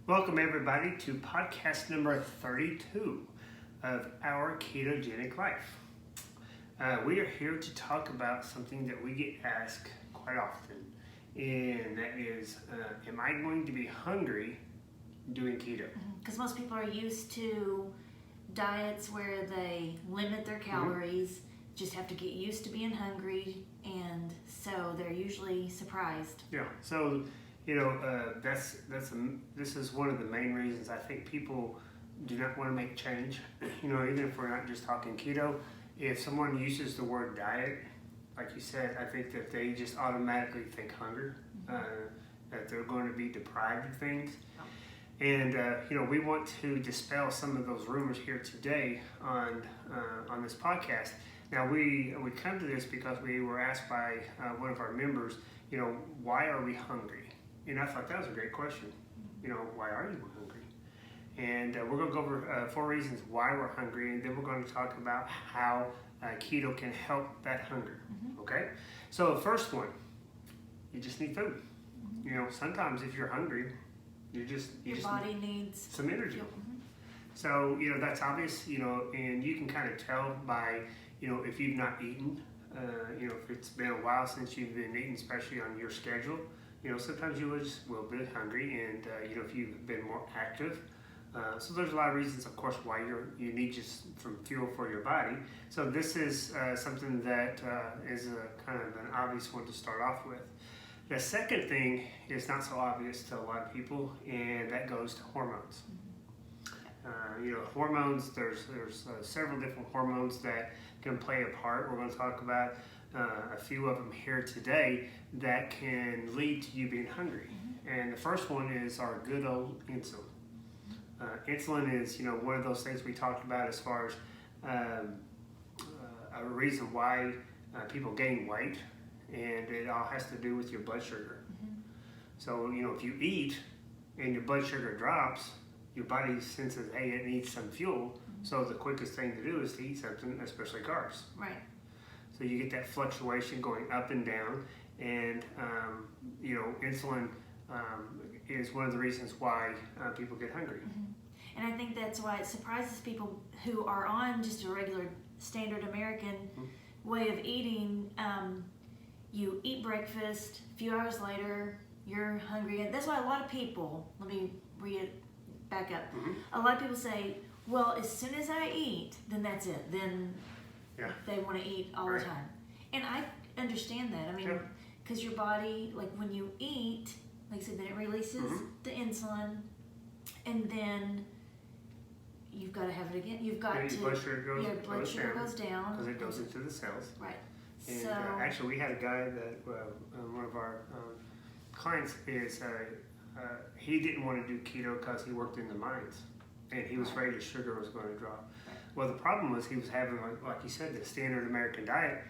Welcome everybody to podcast number 32 of our Ketogenic Life. We are here to talk about something that we get asked quite often, and that is, am I going to be hungry doing keto? Because most people are used to diets where they limit their calories, just have to get used to being hungry, and so they're usually surprised. Yeah, so this is one of the main reasons I think people do not want to make change. Even if we're not just talking keto, if someone uses the word diet, like you said, I think that they just automatically think hunger, that they're going to be deprived of things. And we want to dispel some of those rumors here today on this podcast. Now we come to this because we were asked by one of our members, why are we hungry? And I thought that was a great question. Why are you hungry? And we're going to go over 4 reasons why we're hungry, and then we're going to talk about how keto can help that hunger. Okay? So the first one, you just need food. Sometimes if you're hungry, your body needs some energy. So that's obvious. And you can kind of tell by if you've not eaten. If it's been a while since you've been eating, especially on your schedule. Sometimes you will be hungry, and if you've been more active. So there's a lot of reasons, of course, why you need just some fuel for your body. So this is something that is a kind of an obvious one to start off with. The second thing is not so obvious to a lot of people, and that goes to hormones. Hormones, there's several different hormones that can play a part. We're going to talk about a few of them here today that can lead to you being hungry. And the first one is our good old insulin. Insulin is, one of those things we talked about as far as a reason why people gain weight, and it all has to do with your blood sugar. So, if you eat and your blood sugar drops, your body senses, hey, it needs some fuel. So the quickest thing to do is to eat something, especially carbs. Right. So you get that fluctuation going up and down, and insulin is one of the reasons why people get hungry. And I think that's why it surprises people who are on just a regular standard American way of eating. You eat breakfast, a few hours later, you're hungry. And that's why a lot of people, let me back up. A lot of people say, well, as soon as I eat, then that's it. Then they want to eat all the time. And I understand that. I mean, because your body, like when you eat, like I said, then it releases the insulin, and then you've got to have it again. You've got to, blood sugar goes down. Because it goes into the cells. Right. And So actually, we had a guy that, one of our clients is, he didn't want to do keto because he worked in the mines. And he was afraid his sugar was going to drop. Right. Well, the problem was he was having, like you said, the standard American diet,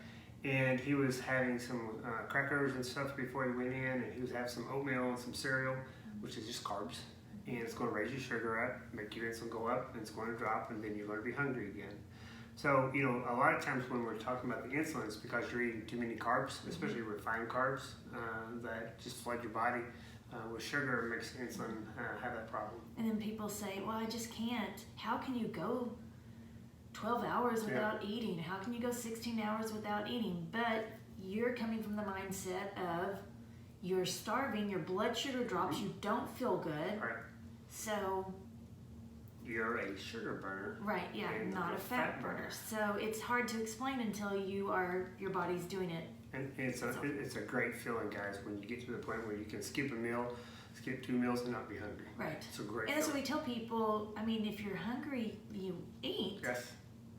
and he was having some crackers and stuff before he went in, and he was having some oatmeal and some cereal, which is just carbs, and it's going to raise your sugar up, make your insulin go up, and it's going to drop, and then you're going to be hungry again. So, a lot of times when we're talking about the insulin, it's because you're eating too many carbs, especially refined carbs, that just flood your body with sugar and makes insulin have that problem. And then people say, well, I just can't. How can you go 12 hours without eating? How can you go 16 hours without eating? But you're coming from the mindset of you're starving, your blood sugar drops, you don't feel good. Right. So You're a sugar burner. Right, yeah, not a fat burner. So it's hard to explain until your body's doing it. And it's a great feeling, guys, when you get to the point where you can skip a meal, skip 2 meals, and not be hungry. Right. It's a great And that's what feeling. we tell people. I mean, if you're hungry, you eat. Yes.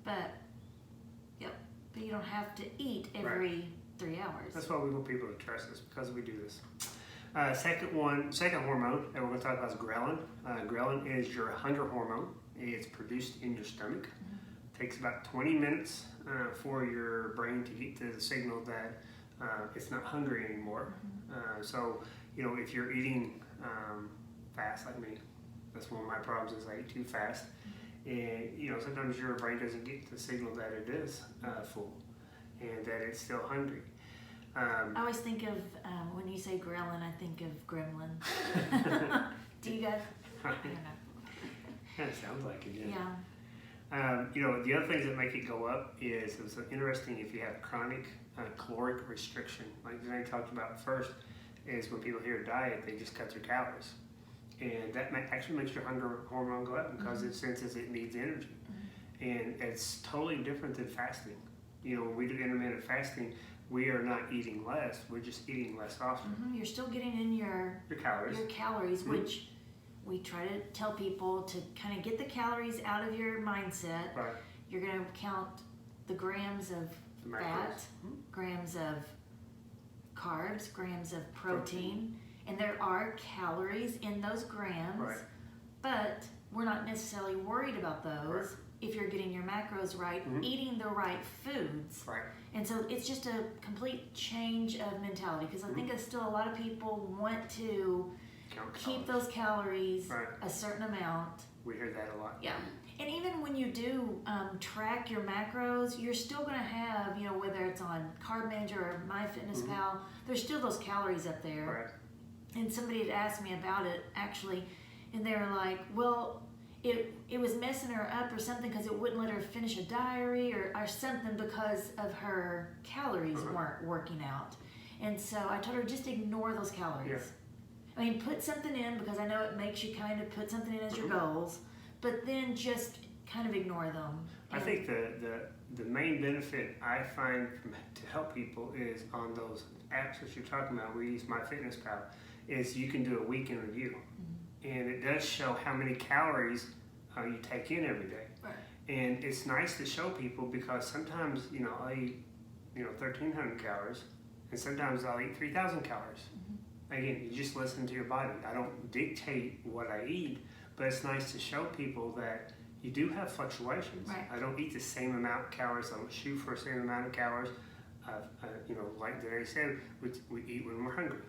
But you don't have to eat every 3 hours. That's why we want people to trust us, because we do this. Second hormone that we're going to talk about is ghrelin. Ghrelin is your hunger hormone. It's produced in your stomach. It takes about 20 minutes for your brain to get to the signal that it's not hungry anymore. So, if you're eating fast like me, that's one of my problems is I eat too fast. And, sometimes your brain doesn't get the signal that it is full and that it's still hungry. I always think of, when you say ghrelin, I think of gremlin. Do you guys? I don't know. Kind of sounds like it, yeah. Yeah. The other things that make it go up is it's interesting if you have chronic caloric restriction. Like Janae talked about first, is when people hear diet, they just cut their calories. And that actually makes your hunger hormone go up because it senses it needs energy. And it's totally different than fasting. When we do intermittent fasting, we are not eating less, we're just eating less often. You're still getting in your calories, which we try to tell people to kind of get the calories out of your mindset. Right. You're going to count the grams of fat, grams of carbs, grams of protein, and there are calories in those grams, but we're not necessarily worried about those if you're getting your macros right, eating the right foods. Right. And so it's just a complete change of mentality, because I think there's still a lot of people want to keep those calories a certain amount. We hear that a lot. Yeah. And even when you do track your macros, you're still going to have, whether it's on Carb Manager or MyFitnessPal, there's still those calories up there. Right. And somebody had asked me about it, actually, and they were like, well, it was messing her up or something because it wouldn't let her finish a diary or something because of her calories weren't working out. And so I told her, just ignore those calories. Yeah. I mean, put something in, because I know it makes you kind of put something in as your goals, but then just kind of ignore them. I think the main benefit I find to help people is on those apps that you're talking about. We use MyFitnessPal. Is you can do a weekend review, and it does show how many calories you take in every day. Right. And it's nice to show people, because sometimes I'll eat 1,300 calories, and sometimes I'll eat 3,000 calories. Again, you just listen to your body. I don't dictate what I eat, but it's nice to show people that you do have fluctuations. Right. I don't eat the same amount of calories. I don't shoot for the same amount of calories. Like Danae said, we eat when we're hungry.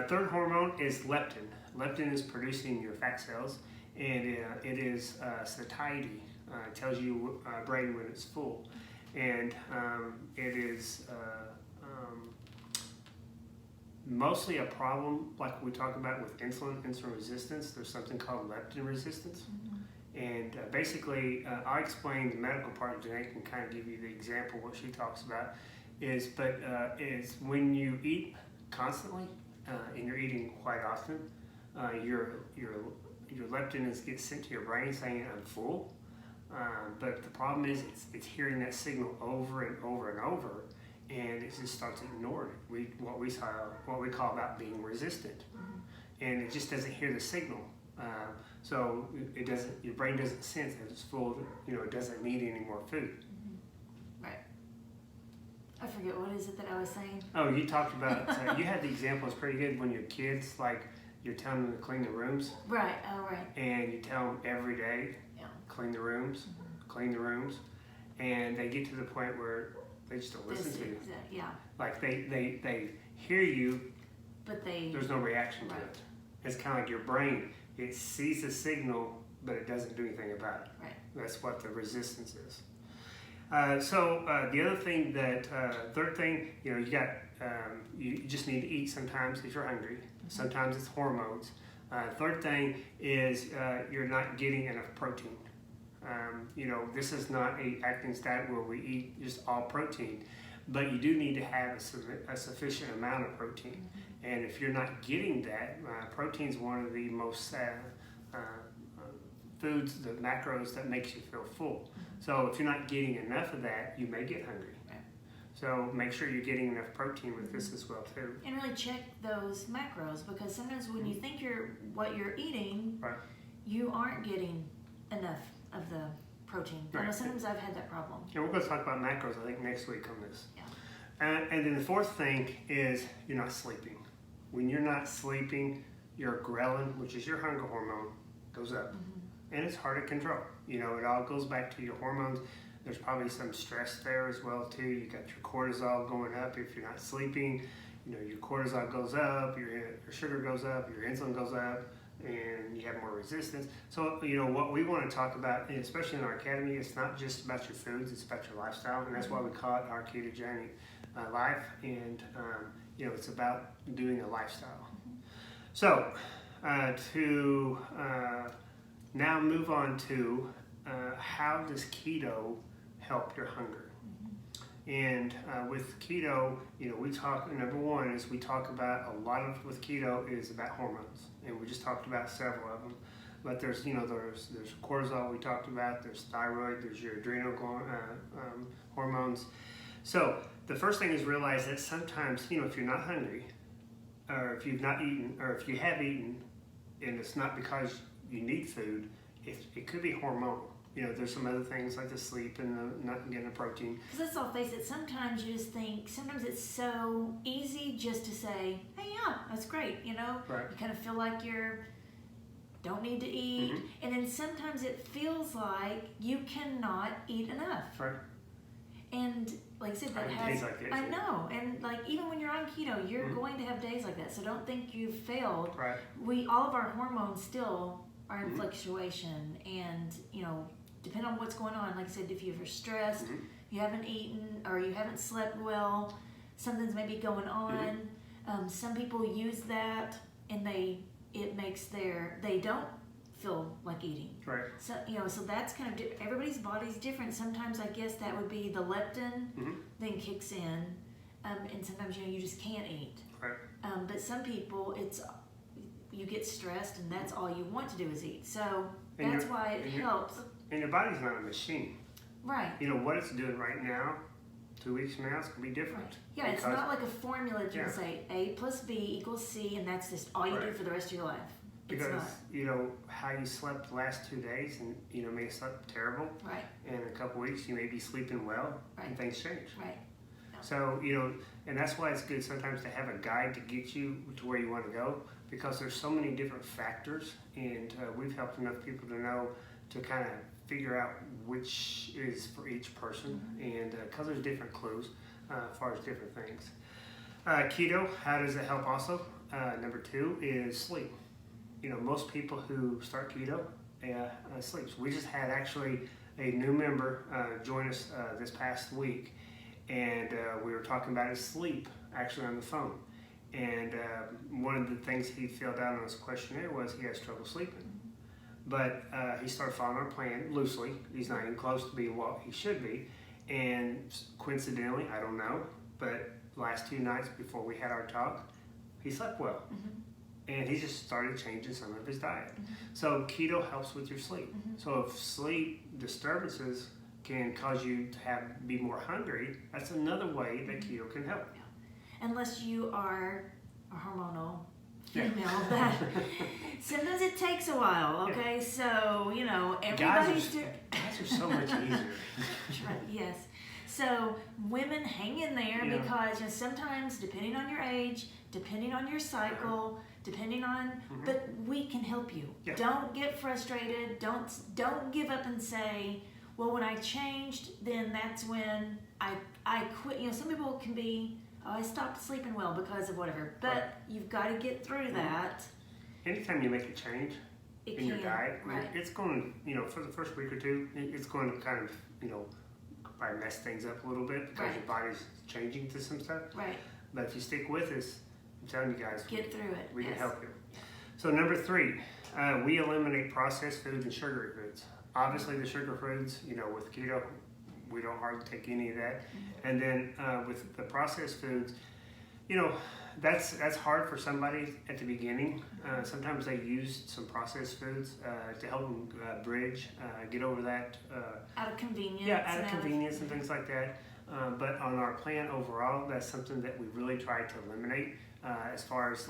Third hormone is leptin. Leptin is producing your fat cells, and it is satiety. It tells you brain when it's full, and it is mostly a problem like we talk about with insulin resistance. There's something called leptin resistance. And basically, I'll explain the medical part. Janae can kind of give you the example. What she talks about is when you eat constantly and you're eating quite often, your leptin gets sent to your brain saying I'm full. But the problem is it's hearing that signal over and over and over, and it just starts ignoring it. What we call about being resistant, and it just doesn't hear the signal. So it doesn't. Your brain doesn't sense that it's full. It doesn't need any more food. Right. I forget, what is it that I was saying? Oh, you talked about. You had the example. It's pretty good when your kids, like, you're telling them to clean the rooms. Right. Oh, right. And you tell them every day, clean the rooms, and they get to the point where they just don't listen to you. Yeah. Like they hear you, but there's no reaction to it. It's kind of like your brain. It sees the signal, but it doesn't do anything about it. Right. That's what the resistance is. So the other thing third thing, you got, you just need to eat sometimes if you're hungry. Sometimes it's hormones. Third thing is you're not getting enough protein. This is not a Atkins diet where we eat just all protein, but you do need to have a sufficient amount of protein. And if you're not getting that, protein is one of the most foods, the macros that makes you feel full. So if you're not getting enough of that, you may get hungry. So make sure you're getting enough protein with this as well too. And really check those macros, because sometimes when you think what you're eating, you aren't getting enough of the protein. I know sometimes I've had that problem. And we're going to talk about macros, I think, next week on this. Yeah. And then the fourth thing is you're not sleeping. When you're not sleeping, your ghrelin, which is your hunger hormone, goes up. And it's hard to control. It all goes back to your hormones. There's probably some stress there as well too. You got your cortisol going up if you're not sleeping. Your cortisol goes up, your sugar goes up, your insulin goes up, and you have more resistance. So, what we want to talk about, and especially in our academy, it's not just about your foods, it's about your lifestyle, and that's why we call it our ketogenic life. And, it's about doing a lifestyle. So, to now move on to how does keto help your hunger? And with keto, we talk, number one is we talk about a lot of, with keto is about hormones. And we just talked about several of them. But there's cortisol we talked about, there's thyroid, there's your adrenal hormones. So the first thing is realize that sometimes, if you're not hungry, or if you've not eaten, or if you have eaten, and it's not because you need food, it could be hormonal. There's some other things like the sleep and the not getting the protein. Because let's all face it, sometimes you just think, sometimes it's so easy just to say, hey, yeah, that's great, Right. You kind of feel like don't need to eat. Mm-hmm. And then sometimes it feels like you cannot eat enough. Right. And like I said, that days like that, I too. know. And like even when you're on keto, you're going to have days like that. So don't think you've failed. Right. All of our hormones still are in fluctuation, and depending on what's going on. Like I said, if you're stressed, you haven't eaten, or you haven't slept well, something's maybe going on. Some people use that, and it makes they don't feel like eating. Right. So so that's kind of everybody's body's different. Sometimes I guess that would be the leptin then kicks in, and sometimes you just can't eat. Right. But some people you get stressed, and that's all you want to do is eat. So that's why it helps. And your body's not a machine. Right. What it's doing right now, 2 weeks from now, it's going to be different. Right. Yeah, it's not like a formula that you can say A plus B equals C, and that's just all you do for the rest of your life. Because, it's not. how you slept the last 2 days, and, may have slept terrible. Right. And in a couple weeks, you may be sleeping well, and things change. Right. No. So, and that's why it's good sometimes to have a guide to get you to where you want to go, because there's so many different factors, and we've helped enough people to know to kind of figure out which is for each person, and because there's different clues as far as different things. Keto, how does it help also? Number 2 is sleep. Most people who start keto sleeps. We just had actually a new member join us this past week, and we were talking about his sleep actually on the phone. And one of the things he filled out on his questionnaire was he has trouble sleeping. But he started following our plan loosely. He's not even close to being what he should be. And coincidentally, I don't know, but last 2 nights before we had our talk, he slept well. And he just started changing some of his diet. So keto helps with your sleep. So if sleep disturbances can cause you to be more hungry, that's another way that keto can help. Yeah. Unless you are a hormonal female, that sometimes it takes a while. Okay, so everybody's guys are so much easier. Yes. So women hang in there because sometimes, depending on your age, depending on your cycle, depending on, but we can help you. Yeah. Don't get frustrated. Don't give up and say, well, when I changed, then that's when I quit. Some people can be, I stopped sleeping well because of whatever. But you've got to get through that. Anytime you make a change in your diet, it's going to, for the first week or two, it's going to kind of, probably mess things up a little bit because your body's changing to some stuff. Right. But if you stick with us, I'm telling you guys, get through it. We can help you. So number 3, we eliminate processed foods and sugary foods. Obviously, the sugar foods, with keto, we don't hardly take any of that. And then with the processed foods, that's hard for somebody at the beginning. Sometimes they use some processed foods to help them bridge, get over that. Out of convenience. Yeah, out of convenience and things like that. But on our plan overall, that's something that we really try to eliminate as far as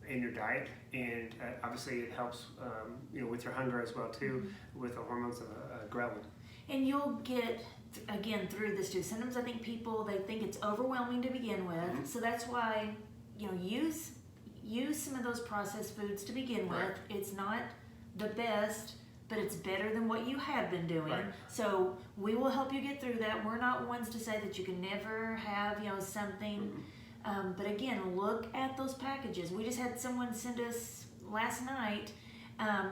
in your diet, and obviously it helps with your hunger as well too, with the hormones of ghrelin. And you'll get again through this too. Sometimes I think people they think it's overwhelming to begin with, so that's why use some of those processed foods to begin with. It's not the best, but it's better than what you have been doing. So we will help you get through that. We're not ones to say that you can never have something. But again, look at those packages. We just had someone send us last night.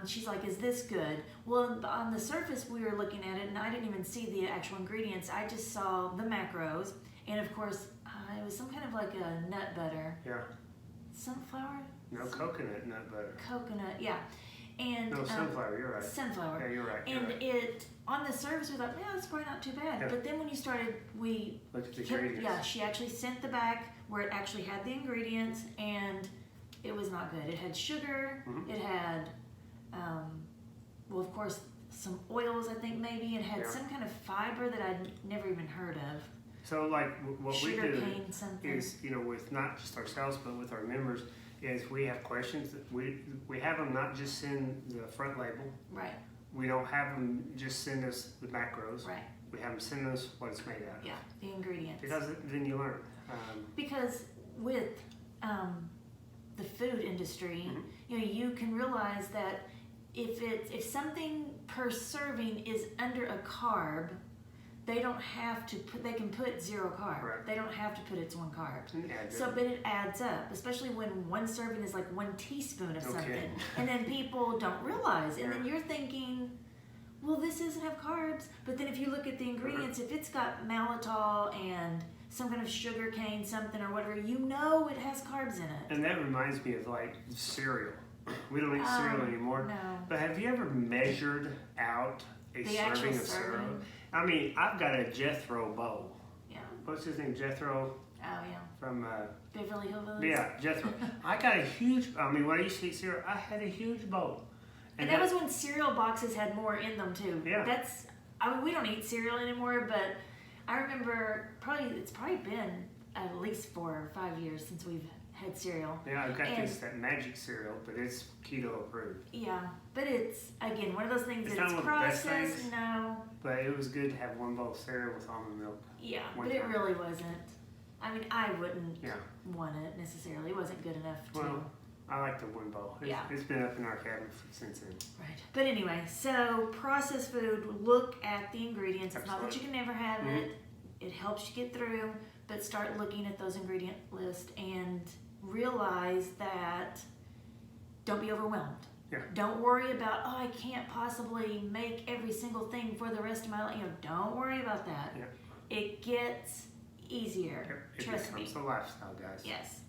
She's like, is this good? Well, on the surface, we were looking at it, and I didn't even see the actual ingredients. I just saw the macros. And, of course, it was some kind of like a nut butter. Yeah. Sunflower? No coconut nut butter. Coconut, yeah. And No, sunflower, you're right. Sunflower. Yeah, you're right. And it, on the surface, we thought, yeah, that's probably not too bad. Yeah. But then when you started, we Look at the kept, ingredients. yeah, she actually sent the back where it actually had the ingredients, and it was not good. It had sugar, it had, well, of course, some oils, I think maybe. It had some kind of fiber that I'd never even heard of. So, like, what Sugar we do cane, something. is, you know, with not just ourselves, but with our members, is we have questions that we have them not just send the front label. Right. We don't have them just send us the macros. Right. We have them send us what it's made out of. Yeah, the ingredients. Because then you learn. Because with the food industry, you know, you can realize that if something per serving is under a carb, they don't have to put, they can put 0 carb. Right. They don't have to put it's 1 carb. So, but it adds up, especially when 1 serving is like 1 teaspoon of something. Okay. And then people don't realize. And then you're thinking, well, this doesn't have carbs. But then if you look at the ingredients, if it's got maltitol and some kind of sugar cane, something or whatever, you know it has carbs in it. And that reminds me of like cereal. We don't eat cereal anymore. No. But have you ever measured out a The actual serving of cereal? serving? I mean, I've got a Jethro bowl. Yeah. What's his name? Jethro Oh, yeah. from Beverly Hillbillies. yeah, Jethro. I got a huge. I mean, when I used to eat cereal, I had a huge bowl. And that was when cereal boxes had more in them too. Yeah. That's, I mean, we don't eat cereal anymore, but I remember it's probably been at least 4 or 5 years since we've had cereal. Yeah, I've got that magic cereal, but it's keto approved. Yeah, but it's, again, one of those things It's that's not one of the best processed. things. No. But it was good to have 1 bowl of cereal with almond milk. Yeah, one but it time. really wasn't. I mean, I wouldn't Yeah. want it necessarily. It wasn't good enough to. Well, I like the 1 bowl. It's been up in our cabinet since then. Right. But anyway, so processed food, look at the ingredients. It's not that you can never have it. It helps you get through, but start looking at those ingredient lists and realize that don't be overwhelmed. Yeah. Don't worry about, oh, I can't possibly make every single thing for the rest of my life. You know, don't worry about that. Yeah. It gets easier. It Trust me. becomes a lifestyle, guys. Yes.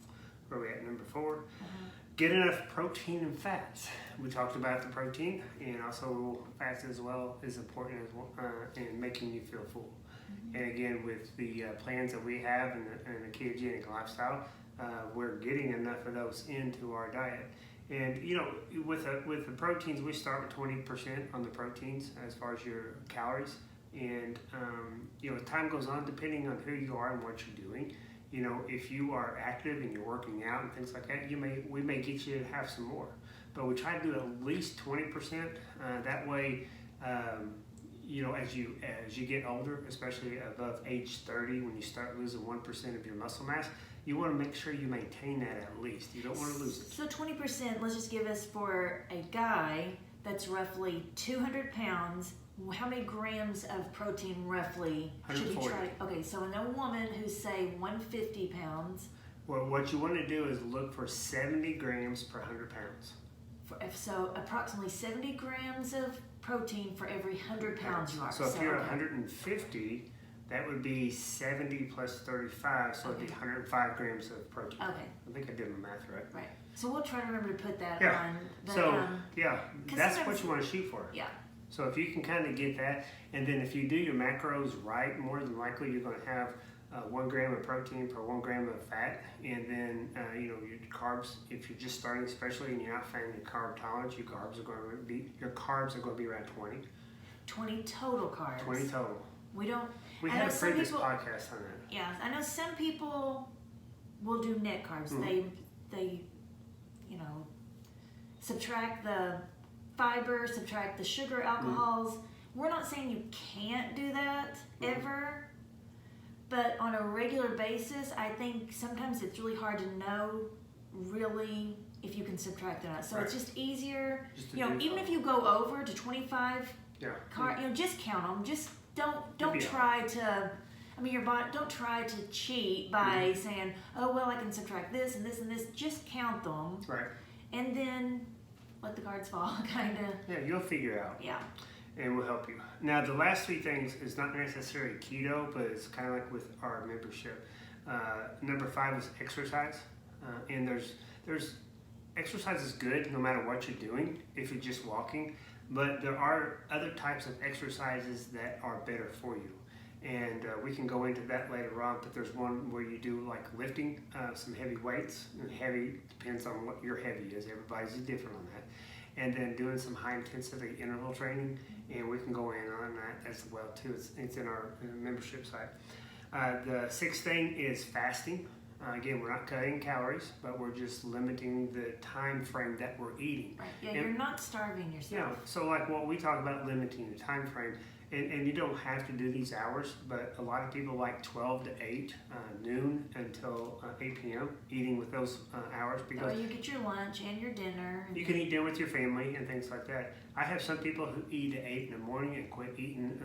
Where are we at? Number 4. Get enough protein and fats. We talked about the protein, and also fats as well is important as well, in making you feel full. And again, with the plans that we have and the ketogenic lifestyle, we're getting enough of those into our diet. And you know, with the proteins, we start with 20% on the proteins as far as your calories. And you know, as time goes on, depending on who you are and what you're doing, you know, if you are active and you're working out and things like that, we may get you to have some more. But we try to do at least 20%. That way, you know, as you get older, especially above age 30, when you start losing 1% of your muscle mass, you want to make sure you maintain that at least. You don't want to lose it. So 20%, let's just give us for a guy that's roughly 200 pounds. How many grams of protein roughly should he 140. try? Okay, so in a woman who's say 150 pounds. Well, what you want to do is look for 70 grams per 100 pounds. So approximately 70 grams of protein for every 100 pounds you are. So if you're 150, that would be 70 plus 35, so it'd be 105 grams of protein. Okay. I think I did my math right. Right. So we'll try to remember to put that Yeah. on. But, So, yeah, that's what sometimes- you want to shoot for. Yeah. So if you can kind of get that, and then if you do your macros right, more than likely you're going to have 1 gram of protein per 1 gram of fat, and then you know, your carbs. If you're just starting, especially, and you're not finding your carb tolerance, your carbs are going to be around 20. 20 total carbs. 20 total. We don't. We I had know a some previous people- podcast on that. Yeah, I know some people will do net carbs. They, you know, subtract the fiber, subtract the sugar, alcohols. We're not saying you can't do that ever, but on a regular basis, I think sometimes it's really hard to know really if you can subtract or not. So it's just easier. Just to You know, do even so. if you go over to 25 Yeah. you know, just count them. Just don't be try to. I mean, your body. Don't try to cheat by saying, "Oh well, I can subtract this and this and this." Just count them, Right. and then let the cards fall. Kind of. Yeah, you'll figure it out. Yeah. And we'll help you. Now, the last 3 things is not necessarily keto, but it's kind of like with our membership. Number 5 is exercise, and there's exercise is good no matter what you're doing if you're just walking, but there are other types of exercises that are better for you. And we can go into that later on, but there's one where you do like lifting some heavy weights, and heavy depends on what your heavy is. Everybody's different on that. And then doing some high intensity interval training, and we can go in on that as well too. It's in our membership site. The sixth thing is fasting. Again, we're not cutting calories, but we're just limiting the time frame that we're eating. Right. Yeah, and you're not starving yourself. Yeah, so like what we talk about limiting the time frame, and you don't have to do these hours, but a lot of people like 12 to 8, noon until 8 p.m., eating with those hours. Because you get your lunch and your dinner. You can eat dinner with your family and things like that. I have some people who eat at 8 in the morning and quit eating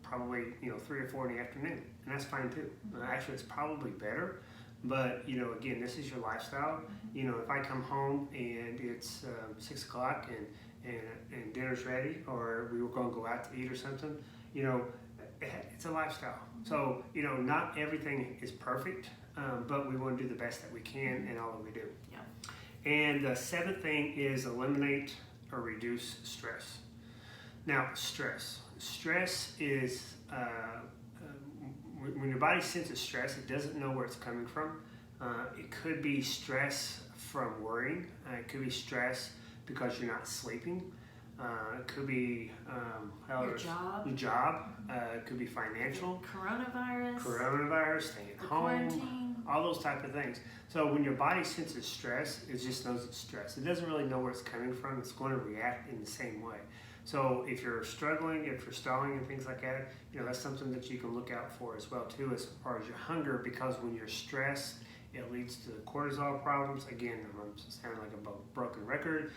probably 3 or 4 in the afternoon, and that's fine too. Actually, it's probably better. But, again, this is your lifestyle. If I come home and it's 6 o'clock and dinner's ready, or we were going to go out to eat or something, it's a lifestyle. So, not everything is perfect, but we want to do the best that we can in all that we do. Yeah. And the seventh thing is eliminate or reduce stress. Now, stress is... when your body senses stress, it doesn't know where it's coming from. It could be stress from worrying. It could be stress because you're not sleeping. It could be your job. It could be financial. Coronavirus. Staying at home. Quarantine. All those type of things. So when your body senses stress, it just knows it's stress. It doesn't really know where it's coming from. It's going to react in the same way. So if you're struggling, if you're stalling and things like that, that's something that you can look out for as well too, as far as your hunger, because when you're stressed, it leads to cortisol problems. Again, I'm sounding like a broken record.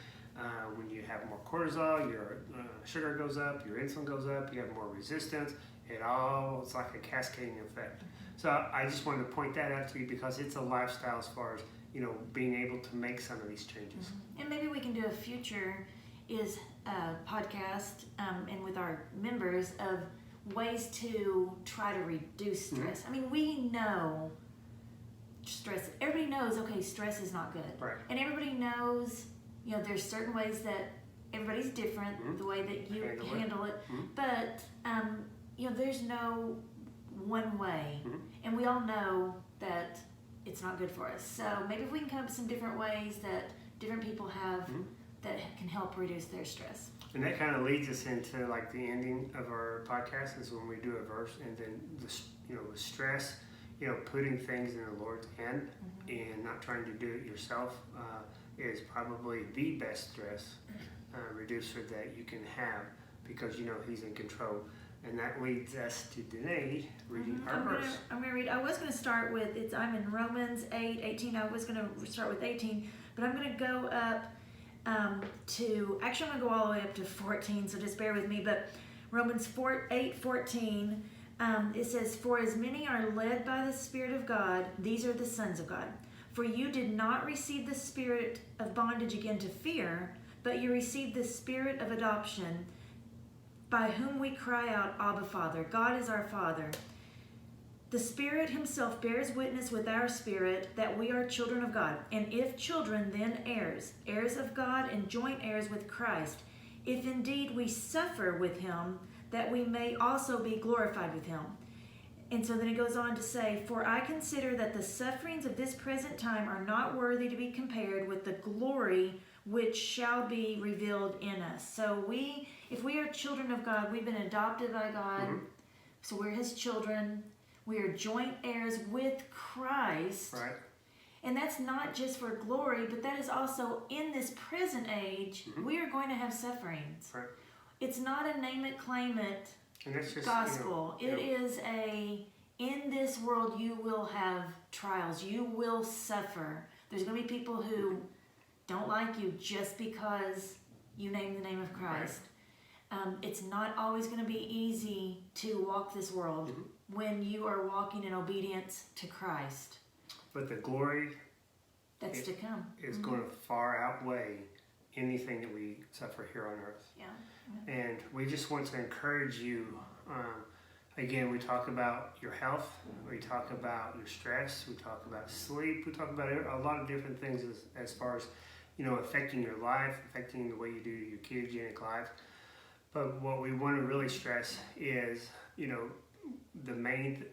When you have more cortisol, your sugar goes up, your insulin goes up, you have more resistance. It's like a cascading effect. So I just wanted to point that out to you because it's a lifestyle as far as, being able to make some of these changes. Mm-hmm. And maybe we can do a future podcast and with our members of ways to try to reduce stress. I mean, we know stress. Everybody knows, okay, stress is not good. Right. And everybody knows, there's certain ways that everybody's different, the way that you handle it. But, there's no one way. And we all know that it's not good for us. So maybe if we can come up with some different ways that different people have that can help reduce their stress. And that kind of leads us into like the ending of our podcast is when we do a verse, and then with stress, putting things in the Lord's hand and not trying to do it yourself is probably the best stress reducer that you can have, because He's in control. And that leads us to today reading our verse. I'm going to read. I was going to start with I'm in Romans 8:18. I was going to start with 18, but I'm going to go up to, actually I'm going to go all the way up to 14, so just bear with me. But Romans 8:14, it says, "For as many are led by the Spirit of God, these are the sons of God. For you did not receive the spirit of bondage again to fear, but you received the spirit of adoption, by whom we cry out, Abba, Father." God is our Father. "The Spirit Himself bears witness with our spirit that we are children of God. And if children, then heirs, heirs of God and joint heirs with Christ, if indeed we suffer with Him, that we may also be glorified with Him." And so then it goes on to say, "For I consider that the sufferings of this present time are not worthy to be compared with the glory which shall be revealed in us." So if we are children of God, we've been adopted by God, so we're His children. We are joint heirs with Christ. Right. And that's not just for glory, but that is also in this present age, we are going to have sufferings. Right. It's not a name it, claim it And that's just, gospel. It is in this world you will have trials. You will suffer. There's going to be people who don't like you just because you name the name of Christ. Right. It's not always going to be easy to walk this world when you are walking in obedience to Christ. But the glory that's to come is going to far outweigh anything that we suffer here on earth. Yeah. And we just want to encourage you. Again, we talk about your health, we talk about your stress, we talk about sleep, we talk about a lot of different things as far as affecting your life, affecting the way you do your ketogenic life. But what we want to really stress is,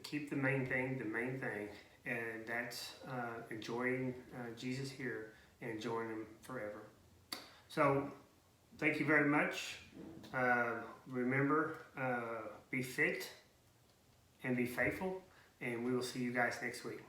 keep the main thing, and that's enjoying Jesus here and enjoying Him forever. So, thank you very much. Remember, be fit and be faithful, and we will see you guys next week.